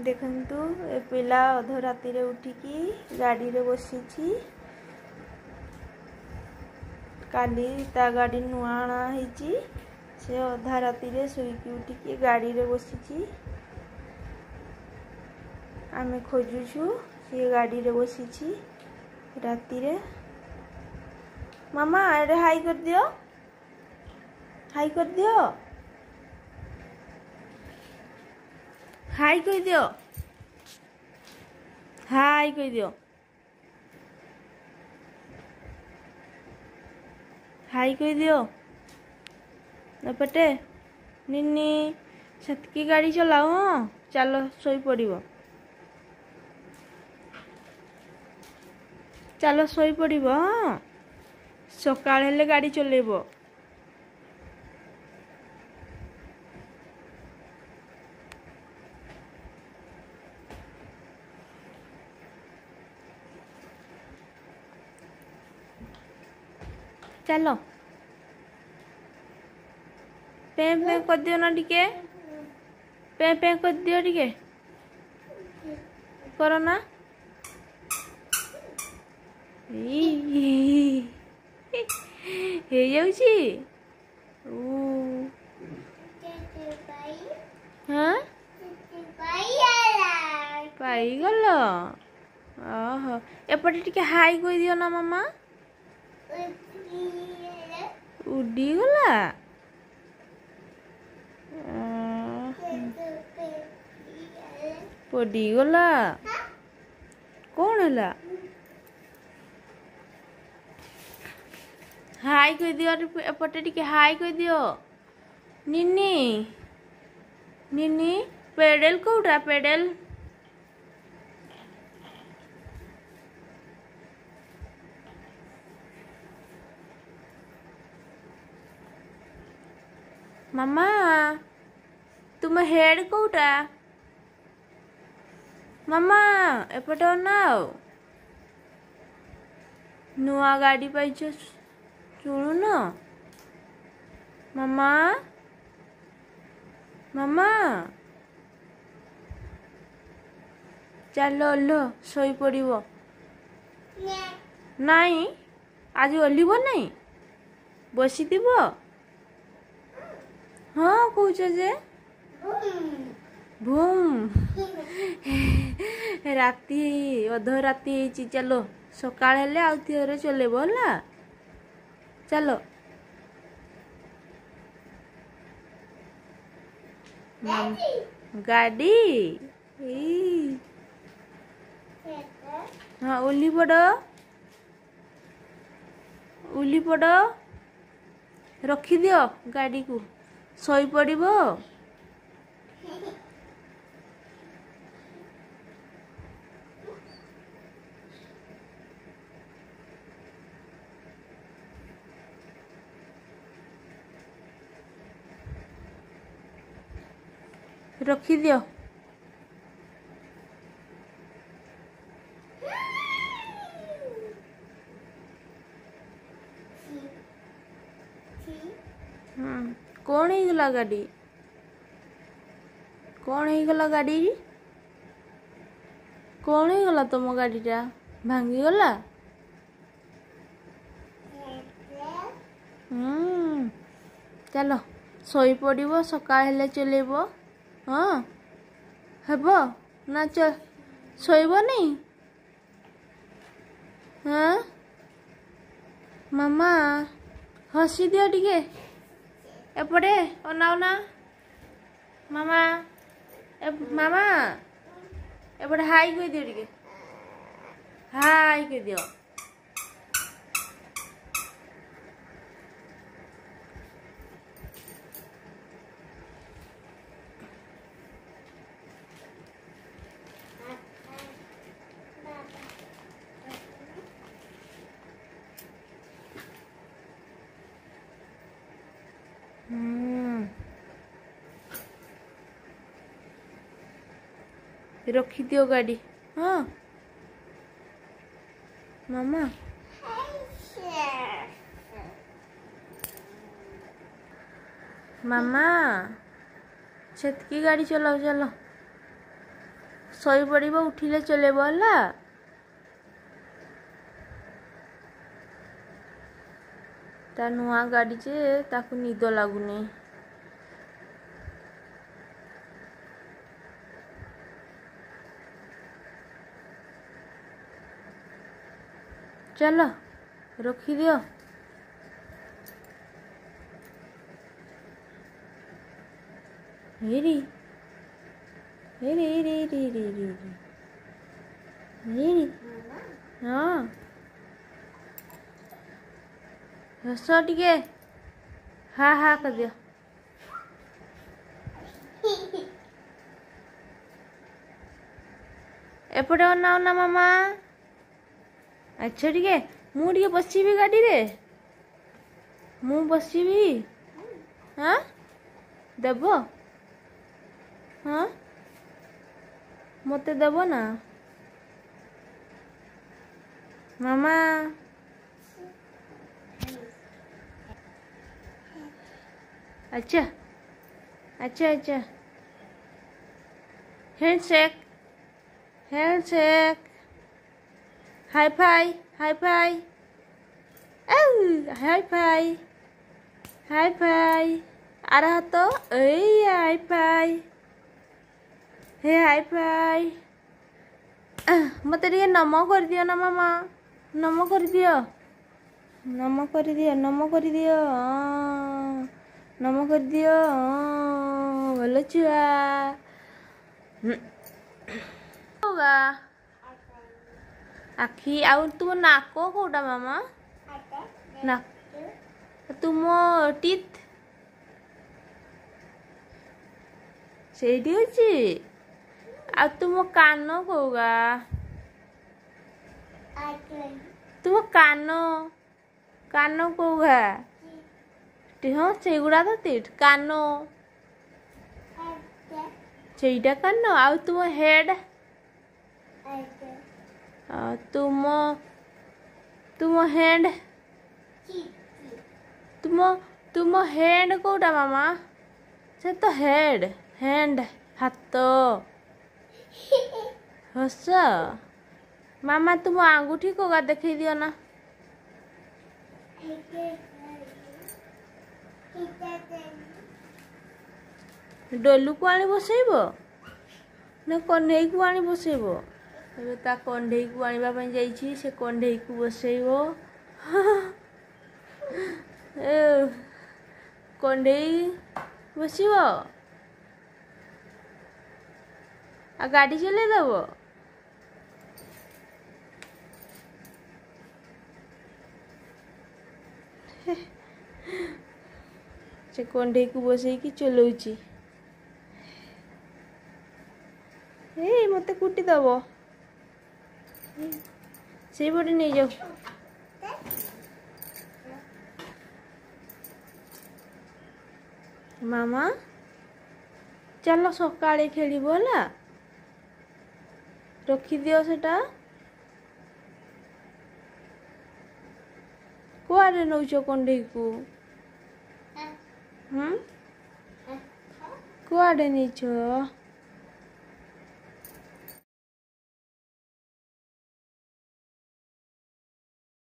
देखंतु ए पिला अध राति रे उठिकी गाड़ी रे बसी काली ता गाड़ी नुआ आना ହେଇଛି से अधा राति रे सोईकी उठिकी गाड़ी रे बसी आमे खोजुछु से गाड़ी रे बसी राति रे। मामा अरे हाई कर दियो, हाई कर दियो, हाई कह दियो, हाई कह दियो, हाई कह दियो एपटे निन्नी सेतकी गाड़ी चलाओ। हाँ चलो सोई पड़िबो, चलो सोई पड़िबो। हाँ सकाळ हेले गाड़ी चलेबो। चलो पे पे कर दियो ना टिके, पे पे कर दियो टिके, करो ना। हे जाउची हाँ पाई गल। ओहो एपटे टिके हाई कह दियो ना मामा। उड़ी गला पड़ी गला कौन है? हाई कह दियो एपटे टिके हाई कह दियो। निन्नी निन्नी पेडल कोउटा पेडल मामा तुम हेड कोउटा मामा एपटे अनाओ नुआ गाड़ी पाइछ शुणु न मामा मामा चलो ओल्ह सोई पड़िबो। नहीं आज ओल्हिब नहीं बसीथिबो। हाँ कौच जे भूम राति अध राति ହେଇଛି चलो सकाळ हेले आउ थियोरे चलेबो होला। चलो गाड़ी हाँ ओली पड़ रखी दियो गाड़ी को सोई पड़िबो। रखी दियो कौन ही गला गाड़ी, कौन ही गला गाड़ी, कौन ही गला तुम गाड़ी टा भांगी गला। चलो सोई पड़िबो सकाळ हेले चलेबो। हाँ हेबो ना चल सोइबो नहीं। हाँ मामा हसी दियो टिके एपटे अनाओ ना मामा मामा एपटे हाई कह दियो टिके हाई कह दियो। रखी दियो गाड़ी। हाँ मामा मामा छत की गाड़ी चलाओ चलो शोई पड़िबो उठिले चलेबो हला। ता नुआ गाड़ी जे ताकू निद लागुनी। चलो रखी दियो। हेरी हेरी हेरी हेरी हेरी हेरी हाँ हस टिके हाँ हाँ कर दियो। एपटे अनाओ ना मामा। अच्छा टिके मु टिके बसिबी गाड़ी रे मु बसिबी। हाँ देबो हाँ मते देबो ना मामा। अच्छा अच्छा अच्छा handshake handshake high five high five high five high five आ रहा तो high five hey high five मत नम कर दियो ना मामा नम कर दियो नम कर दियो नम कर दियो नम कर दियो भल छुआ होगा आखि आउ तुम नाक कोटा मामा ना तुम टीथ सेठी होची आ तुम कान कोगा तुम कान कान कोगा हाँ सेगुड़ा तो तीठ कान सेटा कान आउ तुम हेड तुम तुम हैंड तुम तुम हैंड कोटा मामा से तो हेड हैंड हाथ हस मामा तुम आंगूठी कोगा देखई दियो ना डोलू को आनी बसैबो ना कन्हई को आनी बसैबो एबे ता कन्हई को आनिबा पई जाईछि से कन्हई को बसैबो कन्हई बसिबो आ गाड़ी चले देबो से कन्हई को बसई की चलौची ए मते कुटी दबो से बड़ी नहीं जाओ मामा चलो सकाळे खेलिबो हला रखी दियो सेटा कुआडे नौचो कन्हई को कुआडे नीचो